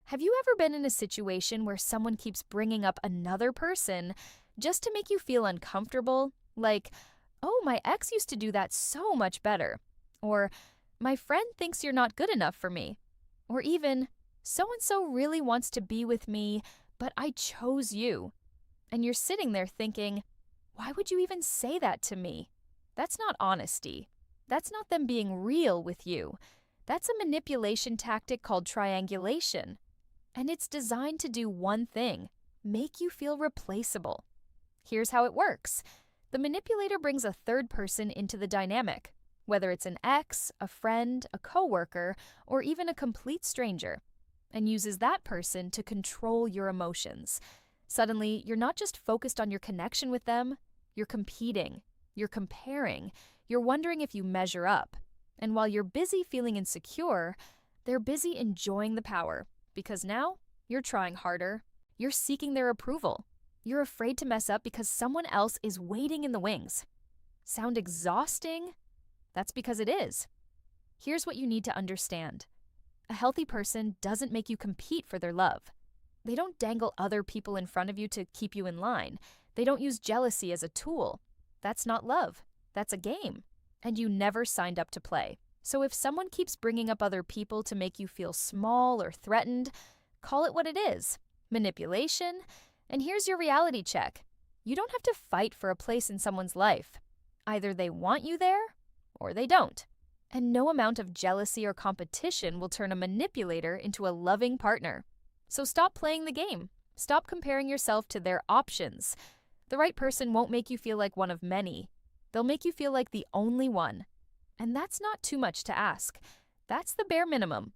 Have you ever been in a situation where someone keeps bringing up another person just to make you feel uncomfortable? Like, oh, my ex used to do that so much better. Or, my friend thinks you're not good enough for me. Or even, so and so really wants to be with me, but I chose you. And you're sitting there thinking, why would you even say that to me? That's not honesty. That's not them being real with you. That's a manipulation tactic called triangulation. And it's designed to do one thing: make you feel replaceable. Here's how it works. The manipulator brings a third person into the dynamic, whether it's an ex, a friend, a coworker, or even a complete stranger, and uses that person to control your emotions. Suddenly, you're not just focused on your connection with them, you're competing, you're comparing, you're wondering if you measure up. And while you're busy feeling insecure, they're busy enjoying the power, because now you're trying harder, you're seeking their approval, you're afraid to mess up because someone else is waiting in the wings. Sound exhausting? That's because it is. Here's what you need to understand. A healthy person doesn't make you compete for their love. They don't dangle other people in front of you to keep you in line. They don't use jealousy as a tool. That's not love. That's a game. And you never signed up to play. So if someone keeps bringing up other people to make you feel small or threatened, call it what it is: manipulation. And here's your reality check. You don't have to fight for a place in someone's life. Either they want you there, or they don't. And no amount of jealousy or competition will turn a manipulator into a loving partner. So stop playing the game. Stop comparing yourself to their options. The right person won't make you feel like one of many. They'll make you feel like the only one. And that's not too much to ask. That's the bare minimum.